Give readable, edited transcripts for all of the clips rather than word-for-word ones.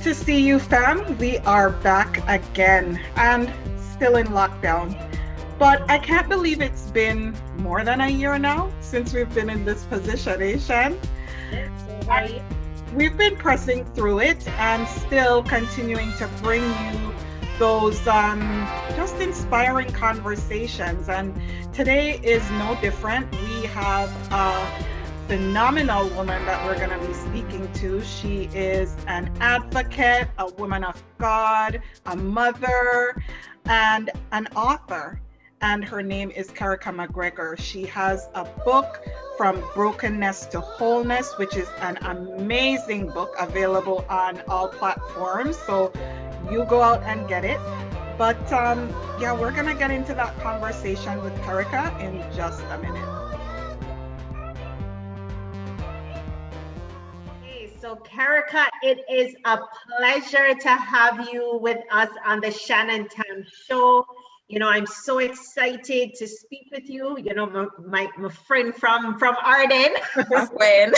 Good to see you, fam. We are back again and still in lockdown. But I can't believe it's been more than a year now since we've been in this position, eh, Shan? Yes, over a year. We've been pressing through it and still continuing to bring you those just inspiring conversations. And today is no different. We have a phenomenal woman that we're going to be speaking to. She is an advocate, a woman of God, a mother, and an author. And her name is Kerrica McGregor. She has a book, From Brokenness to Wholeness, which is an amazing book available on all platforms. So you go out and get it. But yeah, we're going to get into that conversation with Kerrica in just a minute. So, Kerrica, it is a pleasure to have you with us on the Shan and Tam show. I'm so excited to speak with you. My friend from Arden. When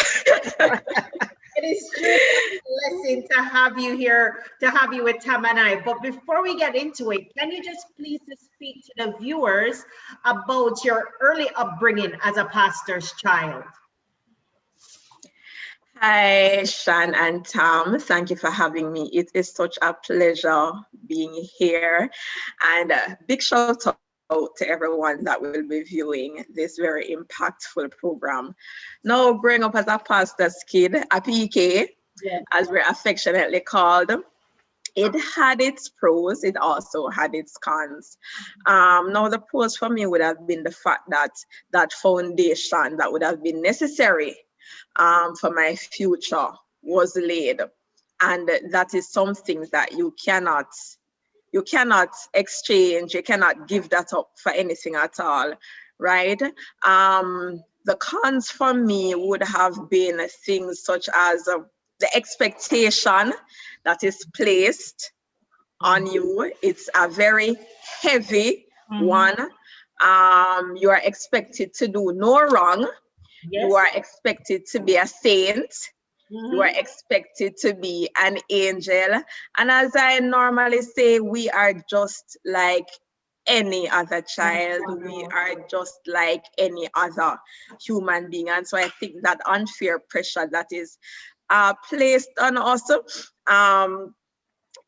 It is truly a blessing to have you here, to have you with Tam and I. But before we get into it, can you just please speak to the viewers about your early upbringing as a pastor's child? Hi, Shan and Tam. Thank you for having me. It is such a pleasure being here. And a big shout out to everyone that will be viewing this very impactful program. Now, growing up as a pastor's kid, a PK, as we're affectionately called, it had its pros, it also had its cons. Now, the pros for me would have been the fact that that foundation that would have been necessary for my future was laid, and that is something that you cannot exchange, you cannot give that up for anything at all, right? The cons for me would have been things such as the expectation that is placed on you. It's a very heavy one. You are expected to do no wrong. Yes. You are expected to be a saint. You are expected to be an angel. And as I normally say, we are just like any other child. We are just like any other human being. And so I think that unfair pressure that is placed on us,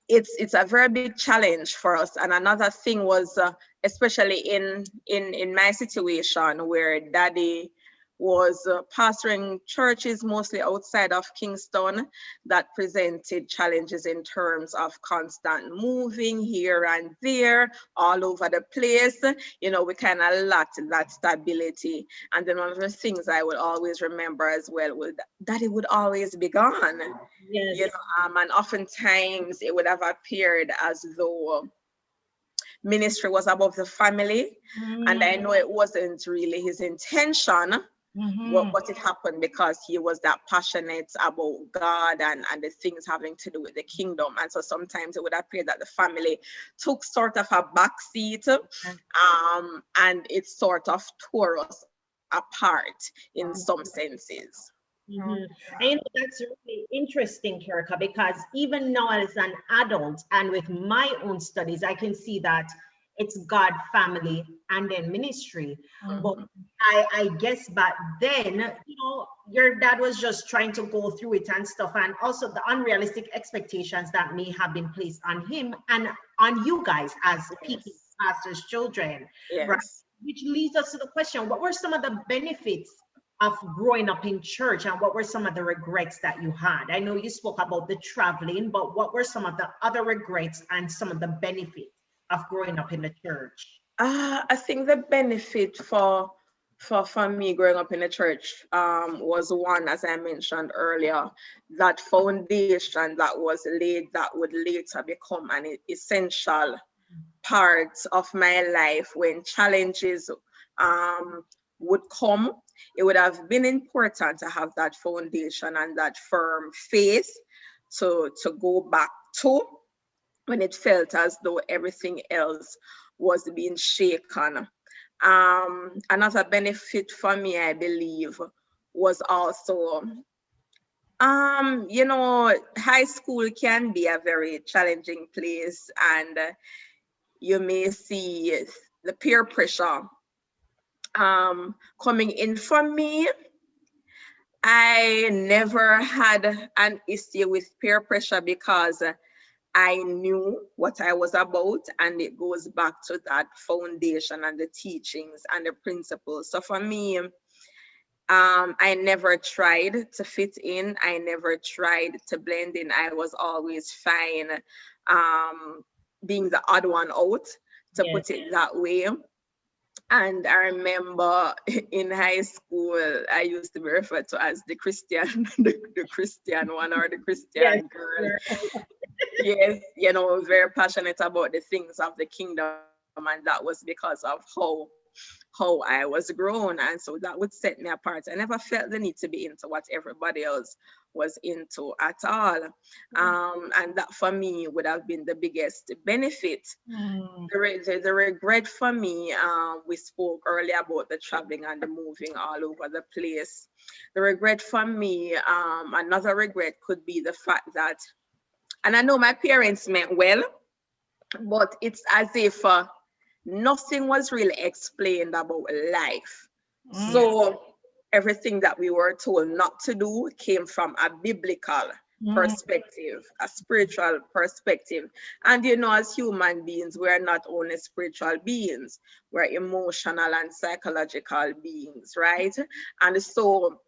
it's a very big challenge for us. And another thing was, especially in my situation where daddy was pastoring churches mostly outside of Kingston, that presented challenges in terms of constant moving here and there, all over the place. We kind of lacked that stability. And then one of the things I would always remember as well was that it would always be gone. Yes. And oftentimes it would have appeared as though ministry was above the family. And I know it wasn't really his intention. But it happened because he was that passionate about God and the things having to do with the kingdom. And so sometimes it would appear that the family took sort of a backseat, and it sort of tore us apart in some senses. And that's really interesting, Kerrica, because even now as an adult and with my own studies, I can see that it's God, family, and then ministry. But I guess back then, your dad was just trying to go through it and stuff, and also the unrealistic expectations that may have been placed on him and on you guys as people, pastors' children. Yes. Right? Which leads us to the question, what were some of the benefits of growing up in church, and what were some of the regrets that you had? I know you spoke about the traveling, but what were some of the other regrets and some of the benefits of growing up in the church? I think the benefit for me growing up in the church was one, as I mentioned earlier, that foundation that was laid that would later become an essential part of my life when challenges would come. It would have been important to have that foundation and that firm faith to go back to when it felt as though everything else was being shaken. Another benefit for me, I believe, was also You know, high school can be a very challenging place, and you may see the peer pressure coming in. For me, I never had an issue with peer pressure because I knew what I was about, and it goes back to that foundation and the teachings and the principles. So for me, I never tried to fit in. I never tried to blend in. I was always fine being the odd one out, to put it that way. And I remember in high school, I used to be referred to as the Christian, the Christian one, or the Christian girl. Yes, you know, very passionate about the things of the kingdom, and that was because of how I was grown, and so that would set me apart. I never felt the need to be into what everybody else was into at all, and that for me would have been the biggest benefit. The regret for me, we spoke earlier about the traveling and the moving all over the place. The regret for me, another regret could be the fact that, and I know my parents meant well, but it's as if nothing was really explained about life. So everything that we were told not to do came from a biblical perspective, a spiritual perspective. And you know, as human beings, we're not only spiritual beings, we're emotional and psychological beings, right? And so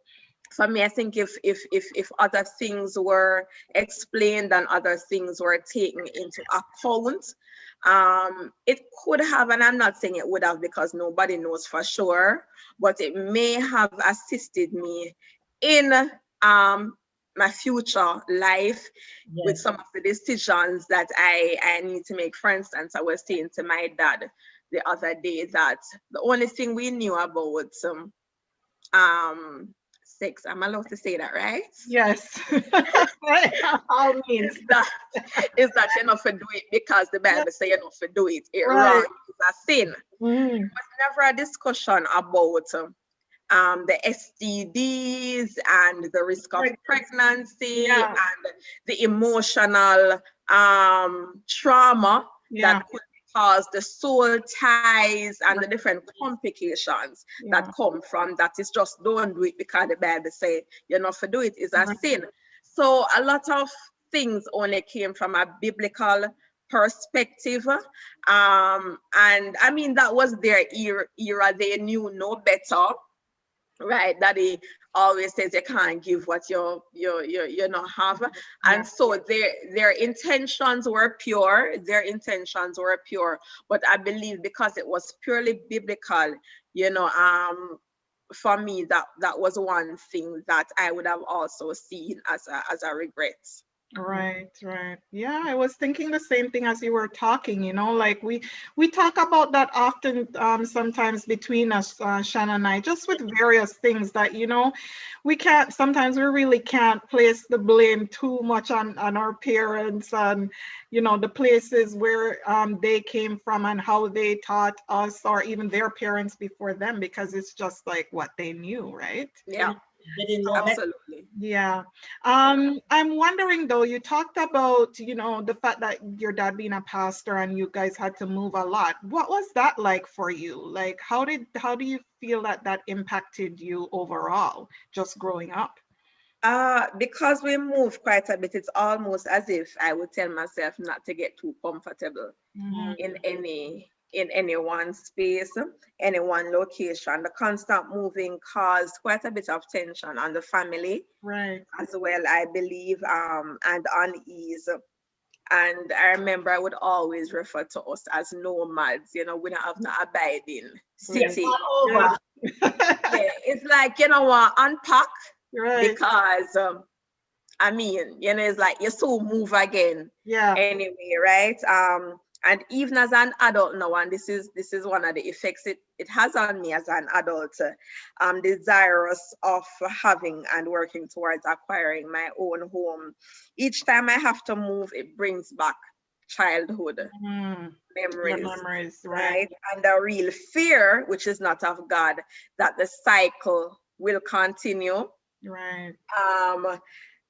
for me, I think if other things were explained and other things were taken into account, it could have, and I'm not saying it would have because nobody knows for sure, but it may have assisted me in my future life with some of the decisions that I need to make. For instance, I was saying to my dad the other day that the only thing we knew about sex, I'm allowed to say that, right? Yes. All means. Is that you're not for do it because the Bible says you're not for do it. It Right. wrong. It's a sin. There was never a discussion about the STDs and the risk of pregnancy and the emotional trauma that could cause the soul ties and the different complications that come from that. Is just don't do it because the Bible says you're not for do it is a sin. So a lot of things only came from a biblical perspective, and I mean that was their era. They knew no better, right? That he always says you can't give what you not have, and so their intentions were pure. But I believe because it was purely biblical, you know, for me that was one thing that I would have also seen as a regret. Right. Yeah, I was thinking the same thing as you were talking, you know, like we talk about that often, sometimes between us, Shan and I, just with various things that, you know, sometimes we really can't place the blame too much on our parents and, you know, the places where they came from and how they taught us, or even their parents before them, because it's just like what they knew, right? Yeah. Absolutely. Yeah. I'm wondering though, you talked about, you know, the fact that your dad being a pastor and you guys had to move a lot. What was that like for you? Like, how do you feel that impacted you overall, just growing up? Because we moved quite a bit, it's almost as if I would tell myself not to get too comfortable in any one space, any one location. The constant moving caused quite a bit of tension on the family, right, as well, I believe, and unease. And I remember I would always refer to us as nomads. You know, we don't have no abiding city. Yeah. Yeah, it's like, you know what, unpack, right, because I mean, you know, it's like you so move again. yeah, Anyway, right? And even as an adult now, and this is one of the effects it has on me as an adult, I'm desirous of having and working towards acquiring my own home. Each time I have to move, it brings back childhood memories, right? And the real fear, which is not of God, that the cycle will continue. right.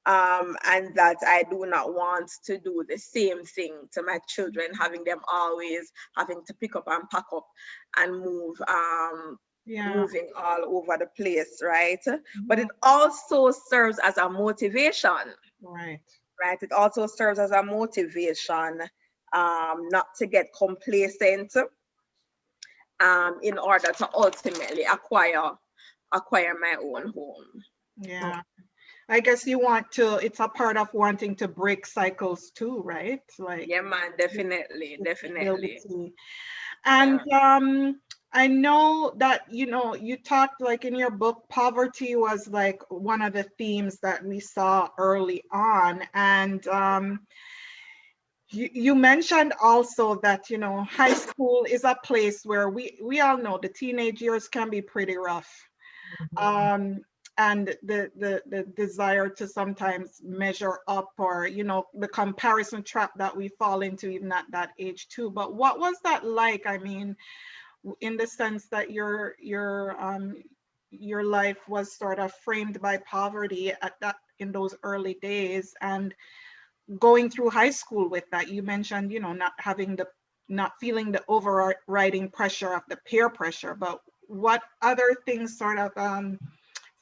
and that I do not want to do the same thing to my children, having them always having to pick up and pack up and move, moving all over the place, right? But it also serves as a motivation. Right. Right. It also serves as a motivation not to get complacent in order to ultimately acquire my own home. Yeah. I guess you want to, it's a part of wanting to break cycles too, right? Like, yeah, man, definitely. And I know that, you know, you talked like in your book, poverty was like one of the themes that we saw early on. And you mentioned also that, you know, high school is a place where we all know the teenage years can be pretty rough. And the desire to sometimes measure up, or, you know, the comparison trap that we fall into even at that age too. But what was that like? I mean, in the sense that your life was sort of framed by poverty at that, in those early days, and going through high school with that. You mentioned, you know, not feeling the overriding pressure of the peer pressure, but what other things sort of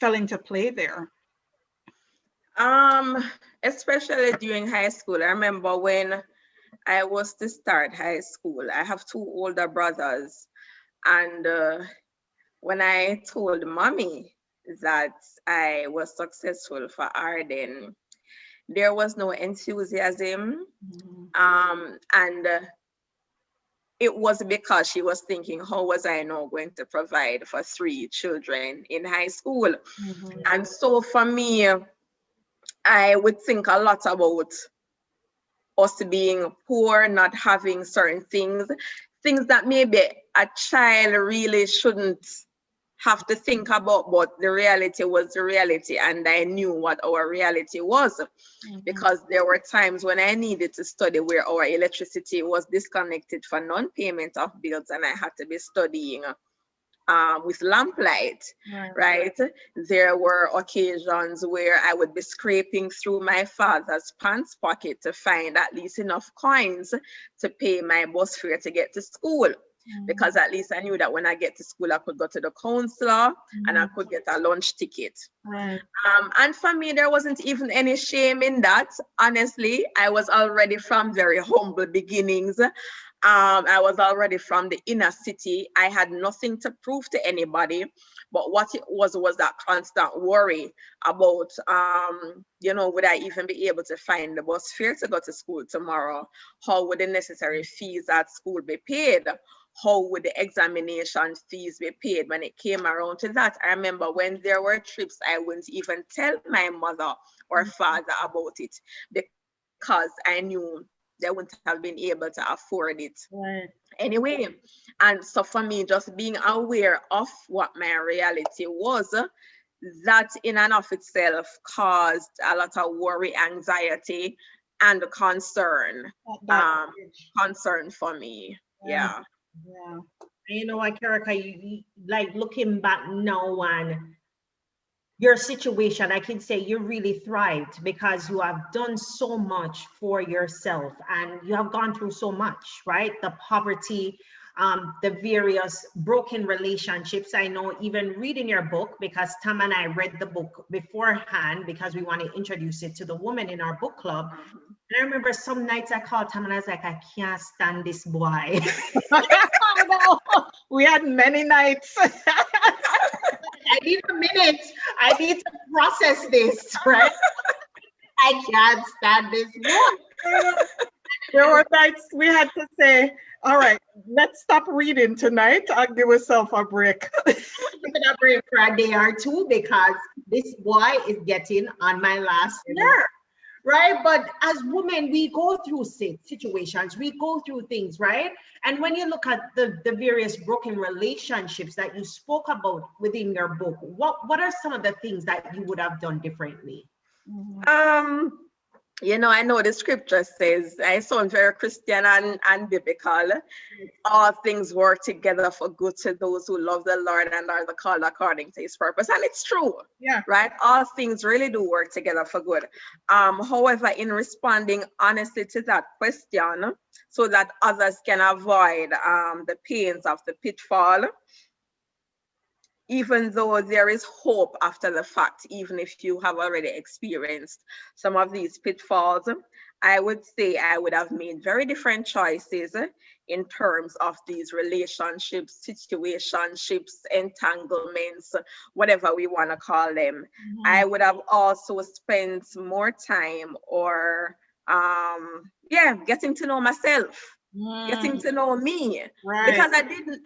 fell into play there? Especially during high school. I remember when I was to start high school, I have two older brothers, and when I told mommy that I was successful for Arden, there was no enthusiasm. And it was because she was thinking, how was I now going to provide for 3 children in high school? And so for me, I would think a lot about us being poor, not having certain things that maybe a child really shouldn't have to think about, but the reality was the reality, and I knew what our reality was, because there were times when I needed to study where our electricity was disconnected for non-payment of bills, and I had to be studying with lamplight, right? There were occasions where I would be scraping through my father's pants pocket to find at least enough coins to pay my bus fare to get to school. Because at least I knew that when I get to school, I could go to the counselor and I could get a lunch ticket. And for me, there wasn't even any shame in that. Honestly, I was already from very humble beginnings. I was already from the inner city. I had nothing to prove to anybody, but what it was that constant worry about, you know, would I even be able to find the bus fare to go to school tomorrow? How would the necessary fees at school be paid? How would the examination fees be paid? When it came around to that, I remember when there were trips, I wouldn't even tell my mother or father about it, because I knew they wouldn't have been able to afford it. Anyway, and so for me, just being aware of what my reality was, that in and of itself caused a lot of worry, anxiety, and concern. Concern for me. Yeah. You know what, Kerrica, you like looking back now on your situation, I can say you really thrived because you have done so much for yourself and you have gone through so much, right? The poverty, the various broken relationships. I know even reading your book, because Tam and I read the book beforehand because we want to introduce it to the women in our book club. And I remember some nights I called Tam and I was like, I can't stand this boy. We had many nights. I need a minute. I need to process this, right? I can't stand this boy. There were nights we had to say, all right, let's stop reading tonight. I'll give myself a break. Give it a break for a day or two because this boy is getting on my last nerve. Right? But as women, we go through situations, we go through things, right? And when you look at the various broken relationships that you spoke about within your book, what are some of the things that you would have done differently? I know the scripture says, I sound very Christian and biblical. All things work together for good to those who love the Lord and are the called according to his purpose. And it's true, Yeah. right? All things really do work together for good. However, in responding honestly to that question, so that others can avoid the pains of the pitfall, even though there is hope after the fact, even if you have already experienced some of these pitfalls, I would say I would have made very different choices in terms of these relationships, situationships, entanglements, whatever we want to call them. I would have also spent more time or getting to know myself, getting to know me, Right. because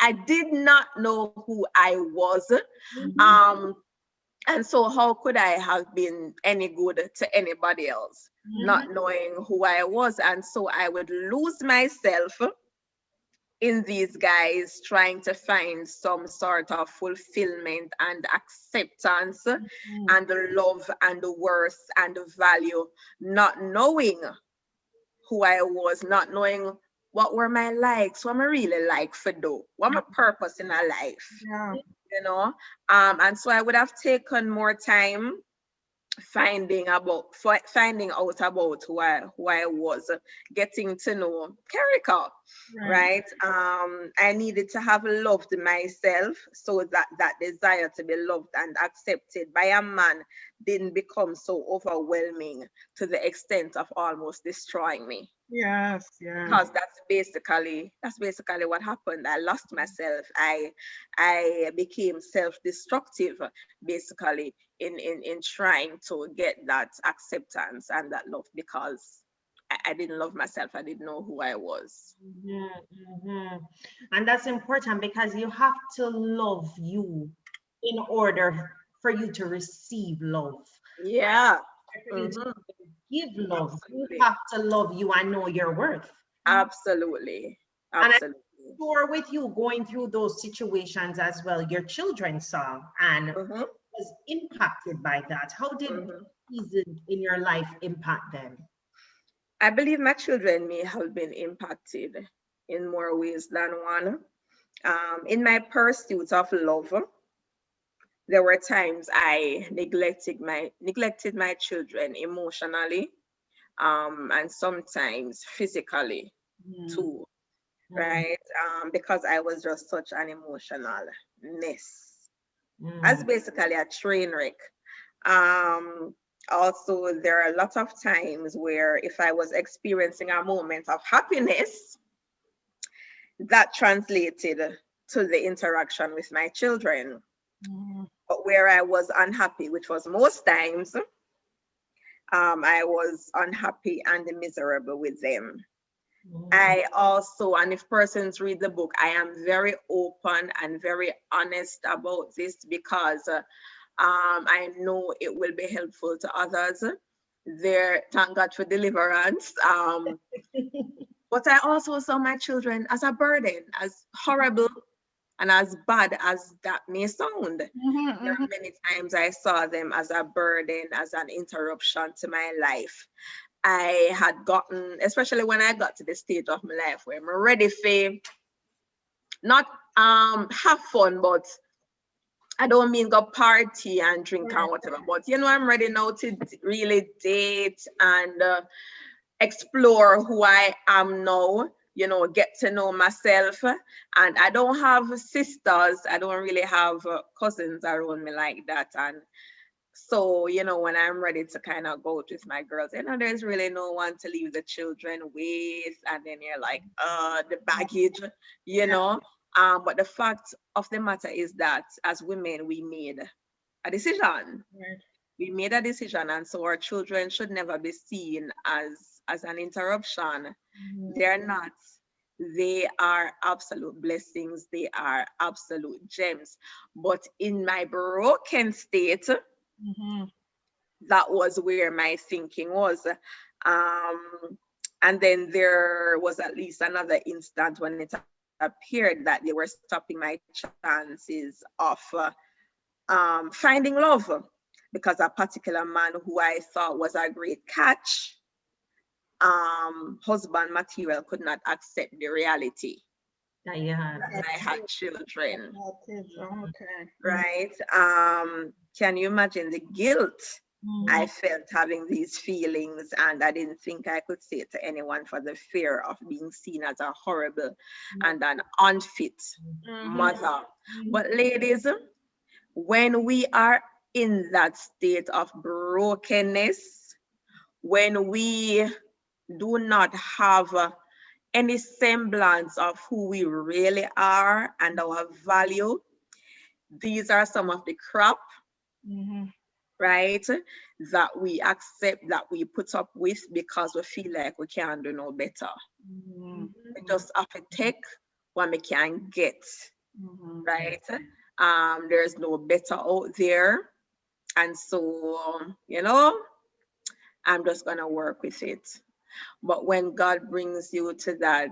I did not know who I was. And so how could I have been any good to anybody else, not knowing who I was? And so I would lose myself in these guys trying to find some sort of fulfillment and acceptance and love and worth and value, not knowing who I was, not knowing what were my likes, what I really like for do, what my purpose in my life, Yeah. And so I would have taken more time finding out about who I was, getting to know Kerrica, right? I needed to have loved myself so that that desire to be loved and accepted by a man didn't become so overwhelming to the extent of almost destroying me. Yes. Yeah. Because that's basically what happened. I lost myself. I became self-destructive, basically, in trying to get that acceptance and that love, because I didn't love myself. I didn't know who I was. And that's important, because you have to love you in order for you to receive love. Yeah. For you to give love, Absolutely. you have to love you and know your worth. Absolutely. And Absolutely. I'm sure with you going through those situations as well, your children saw and was impacted by that. How did season in your life impact them? I believe my children may have been impacted in more ways than one. In my pursuit of love, there were times I neglected my children emotionally, and sometimes physically too, right? Because I was just such an emotional mess. That's basically a train wreck. Also, there are a lot of times where if I was experiencing a moment of happiness, that translated to the interaction with my children. But where I was unhappy, which was most times, I was unhappy and miserable with them. I also, and if persons read the book, I am very open and very honest about this, because I know it will be helpful to others. Thank God for deliverance. But I also saw my children as a burden, as horrible and as bad as that may sound. There are many times I saw them as a burden, as an interruption to my life. I had gotten, especially when I got to the stage of my life where I'm ready for not have fun, but I don't mean go party and drink and whatever, but I'm ready now to really date and explore who I am now, get to know myself. And I don't have sisters, I don't really have cousins around me like that. And so, when I'm ready to kind of go out with my girls, there's really no one to leave the children with. And then you're like, the baggage, but the fact of the matter is that as women, we made a decision. We made a decision, and so our children should never be seen as an interruption. They're not. They are absolute blessings. They are absolute gems. But in my broken state, that was where my thinking was. And then there was at least another instant when it appeared that they were stopping my chances of finding love, because a particular man who I thought was a great catch husband material could not accept the reality That you had. that I had children, Okay. right? Can you imagine the guilt I felt having these feelings, and I didn't think I could say it to anyone for the fear of being seen as a horrible and an unfit mother. But ladies, when we are in that state of brokenness, when we do not have any semblance of who we really are and our value, these are some of the crap, right, that we accept, that we put up with because we feel like we can't do no better. We just have to take what we can get, right? There's no better out there. And so, you know, I'm just going to work with it. But when God brings you to that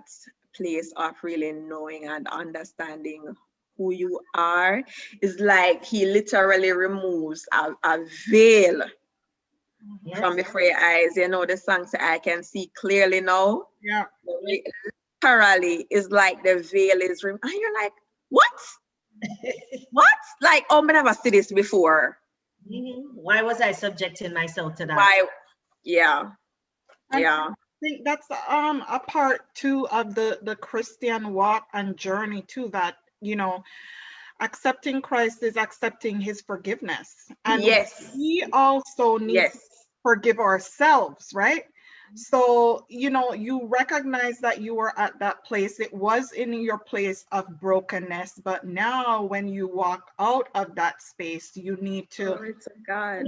place of really knowing and understanding who you are, it's like he literally removes a veil from before your eyes. You know, the song say, I can see clearly now. Yeah. Literally, it's like the veil is removed. And you're like, what? What? Like, oh, I never seen this before. Why was I subjecting myself to that? Why? Yeah. And Yeah. I think that's a part too of the Christian walk and journey too, that, you know, accepting Christ is accepting his forgiveness. And Yes. we also need to forgive ourselves, right? So, you know, you recognize that you were at that place. It was in your place of brokenness, but now when you walk out of that space, you need to, glory to God.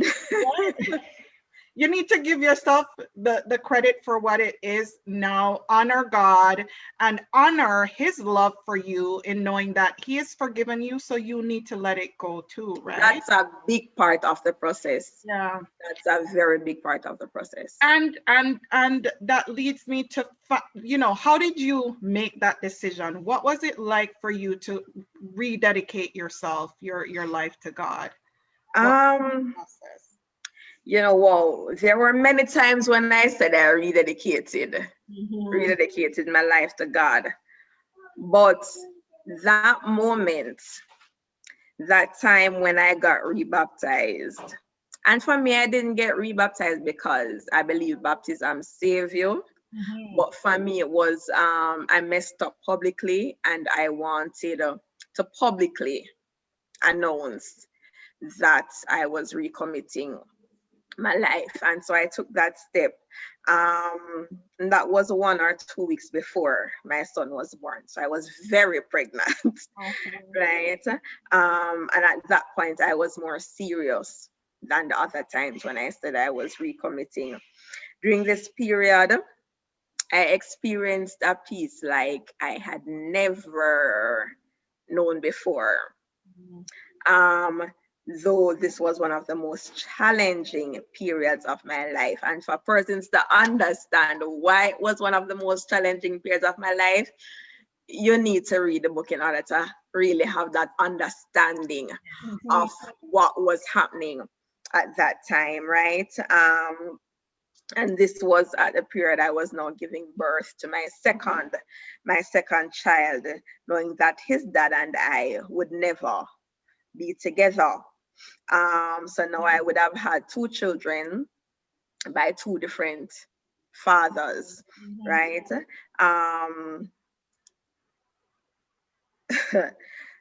you need to give yourself the credit for what it is now. Honor God and honor his love for you in knowing that he has forgiven you. So you need to let it go too, right? That's a big part of the process. Yeah. That's a very big part of the process. And that leads me to, you know, how did you make that decision? What was it like for you to rededicate yourself, your life to God? You know, well, there were many times when I said I rededicated my life to God. But that moment, that time when I got rebaptized, and for me, I didn't get rebaptized because I believe baptism saves you. But for me, it was I messed up publicly, and I wanted to publicly announce that I was recommitting my life. And so I took that step. And that was 1 or 2 weeks before my son was born. So I was very pregnant, right? And at that point, I was more serious than the other times when I said I was recommitting. During this period, I experienced a peace like I had never known before. Though this was one of the most challenging periods of my life. And for persons to understand why it was one of the most challenging periods of my life, you need to read the book in order to really have that understanding of what was happening at that time, right? And this was at the period I was now giving birth to my second child, knowing that his dad and I would never be together. So now I would have had 2 children by 2 different fathers, right?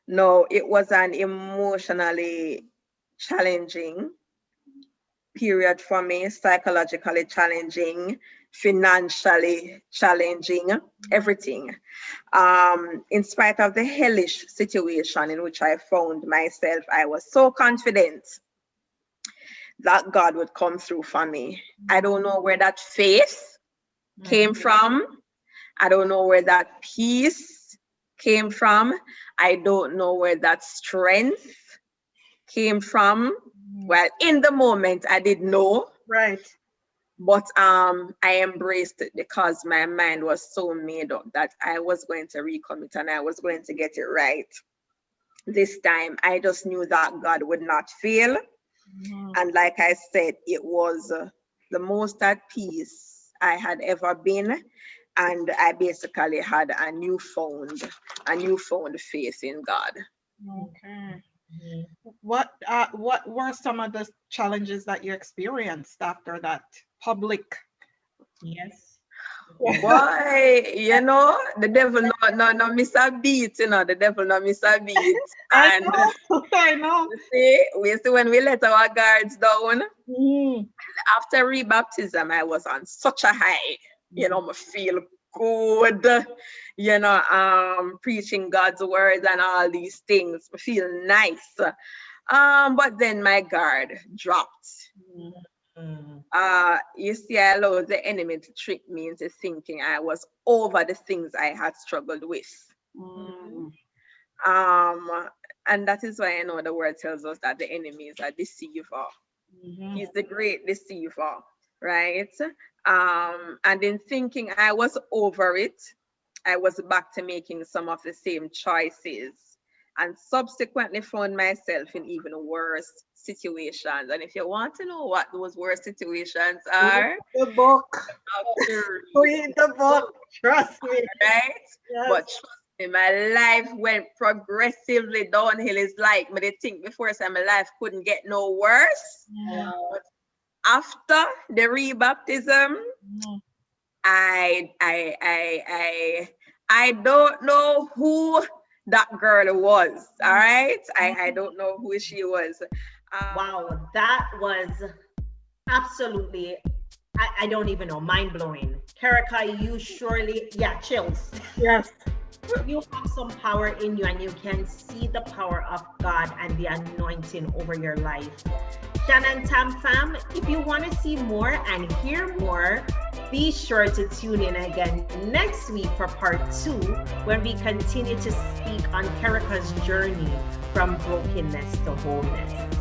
No, it was an emotionally challenging period for me, psychologically challenging, financially challenging, everything. In spite of the hellish situation in which I found myself, I was so confident that God would come through for me. I don't know where that faith came from. I don't know where that peace came from. I don't know where that strength came from. Well, in the moment, I didn't know. Right. But I embraced it because my mind was so made up that I was going to recommit and I was going to get it right. This time, I just knew that God would not fail. And like I said, it was the most at peace I had ever been. And I basically had a newfound faith in God. Okay. Mhm. What were some of the challenges that you experienced after that public? Yes. Boy, the devil no miss a beat, the devil no miss a beat. I And know, I know. we see when we let our guards down, Mm, after rebaptism, I was on such a high, I feel good, preaching God's words and all these things, I feel nice. But then my guard dropped. Mhm. You see, I allowed the enemy to trick me into thinking I was over the things I had struggled with. mm, And that is why I know the word tells us that the enemy is a deceiver. mhm. He's the great deceiver, right? And in thinking I was over it, I was back to making some of the same choices and subsequently found myself in even worse situations. And if you want to know what those worse situations are, Read the book. after Read the book. Trust me. right? Yes. But trust me, my life went progressively downhill. It's like me they think before so my life couldn't get no worse. Mm, But after the rebaptism, mm, I don't know who that girl was. All right, I don't know who she was. Wow, that was absolutely, I don't even know, mind blowing. Kerrica, you surely, chills. yes. You have some power in you and you can see the power of God and the anointing over your life. Shan and Tam fam, if you want to see more and hear more, be sure to tune in again next week for part 2, when we continue to speak on Kerrica's journey from brokenness to wholeness.